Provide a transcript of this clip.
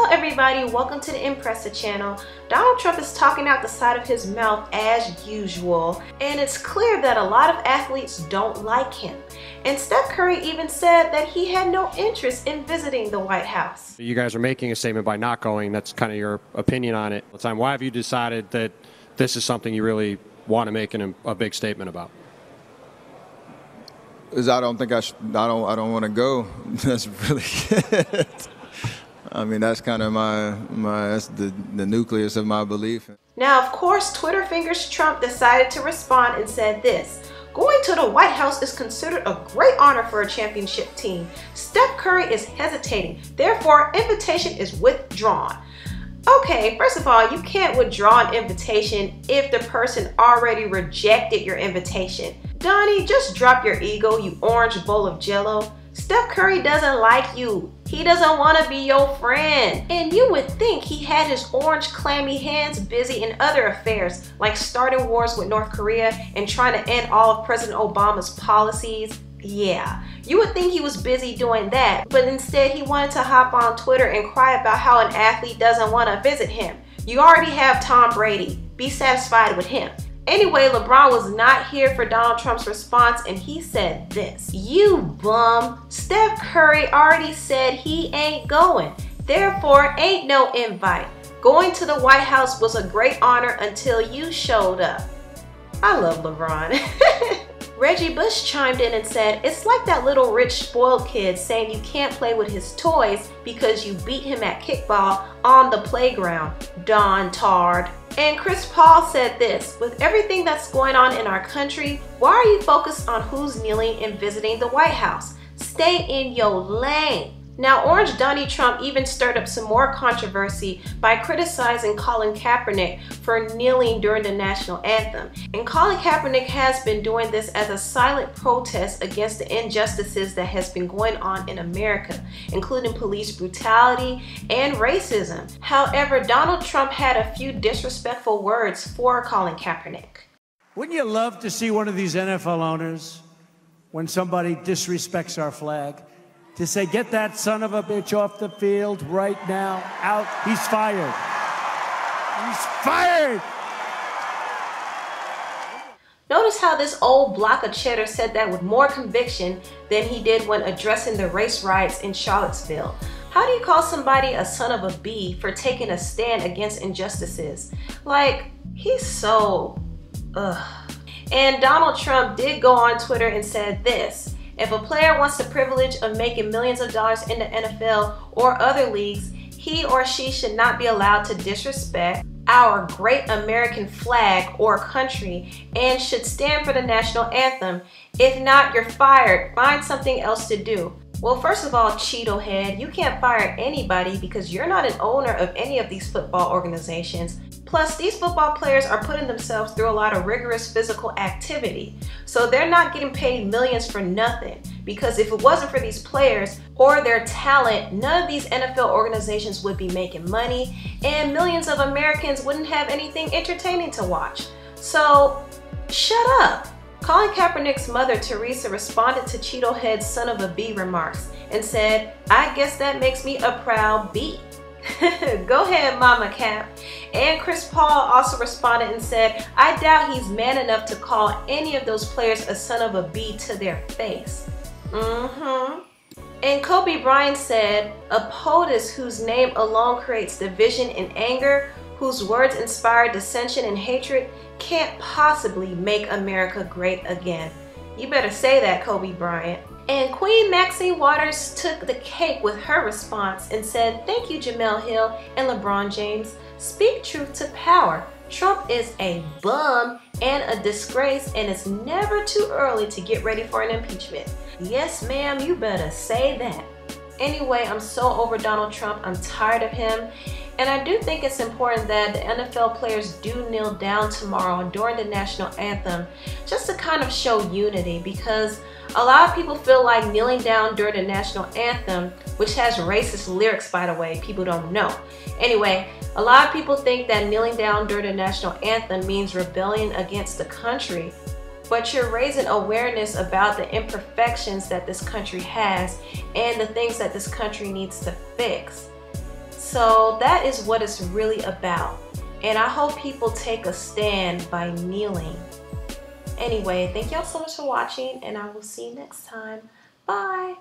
Hello everybody, welcome to the Impressa channel. Donald Trump is talking out the side of his mouth as usual, and it's clear that a lot of athletes don't like him. And Steph Curry even said that he had no interest in visiting the White House. You guys are making a statement by not going. That's kind of your opinion on it. Why have you decided that this is something you really want to make a big statement about? Because I don't think I don't want to go. That's really it. I mean, that's kind of that's the nucleus of my belief. Now, of course, Twitter fingers Trump decided to respond and said this: "Going to the White House is considered a great honor for a championship team. Steph Curry is hesitating, therefore invitation is withdrawn." Okay, first of all, you can't withdraw an invitation if the person already rejected your invitation. Donnie, just drop your ego, you orange bowl of jello. Steph Curry doesn't like you. He doesn't want to be your friend. And you would think he had his orange clammy hands busy in other affairs, like starting wars with North Korea and trying to end all of President Obama's policies. Yeah, you would think he was busy doing that, but instead he wanted to hop on Twitter and cry about how an athlete doesn't want to visit him. You already have Tom Brady. Be satisfied with him. Anyway, Lebron was not here for Donald Trump's response, and he said this: "You bum, Steph Curry already said he ain't going. Therefore, ain't no invite. Going to the White House was a great honor until you showed up." I love LeBron. Reggie Bush chimed in and said, "It's like that little rich spoiled kid saying you can't play with his toys because you beat him at kickball on the playground. Don Tard." And Chris Paul said this: "With everything that's going on in our country, why are you focused on who's kneeling and visiting the White House? Stay in your lane." Now, Orange Donnie Trump even stirred up some more controversy by criticizing Colin Kaepernick for kneeling during the National Anthem. And Colin Kaepernick has been doing this as a silent protest against the injustices that has been going on in America, including police brutality and racism. However, Donald Trump had a few disrespectful words for Colin Kaepernick. Wouldn't you love to see one of these NFL owners, when somebody disrespects our flag, to say, "Get that son of a bitch off the field right now, out, he's fired. He's fired." Notice how this old block of cheddar said that with more conviction than he did when addressing the race riots in Charlottesville. How do you call somebody a son of a bee for taking a stand against injustices? Like, he's so, ugh. And Donald Trump did go on Twitter and said this: "If a player wants the privilege of making millions of dollars in the NFL or other leagues, he or she should not be allowed to disrespect our great American flag or country and should stand for the national anthem. If not, you're fired. Find something else to do." Well, first of all, Cheeto head, you can't fire anybody because you're not an owner of any of these football organizations. Plus, these football players are putting themselves through a lot of rigorous physical activity. So they're not getting paid millions for nothing, because if it wasn't for these players or their talent, none of these NFL organizations would be making money and millions of Americans wouldn't have anything entertaining to watch. So shut up. Colin Kaepernick's mother, Teresa, responded to Cheeto Head's son of a bee remarks and said, "I guess that makes me a proud bee." Go ahead, Mama Cap. And Chris Paul also responded and said, "I doubt he's man enough to call any of those players a son of a bee to their face." And Kobe Bryant said, "A POTUS whose name alone creates division and anger, whose words inspire dissension and hatred, can't possibly make America great again." You better say that, Kobe Bryant. And Queen Maxine Waters took the cake with her response and said, "Thank you, Jamel Hill and LeBron James. Speak truth to power. Trump is a bum and a disgrace, and it's never too early to get ready for an impeachment." Yes, ma'am, you better say that. Anyway, I'm so over Donald Trump. I'm tired of him. And I do think it's important that the NFL players do kneel down tomorrow during the national anthem, just to kind of show unity, because a lot of people feel like kneeling down during the national anthem, which has racist lyrics, by the way, people don't know. Anyway, a lot of people think that kneeling down during the national anthem means rebellion against the country. But you're raising awareness about the imperfections that this country has and the things that this country needs to fix. So that is what it's really about. And I hope people take a stand by kneeling. Anyway, thank y'all so much for watching, and I will see you next time. Bye.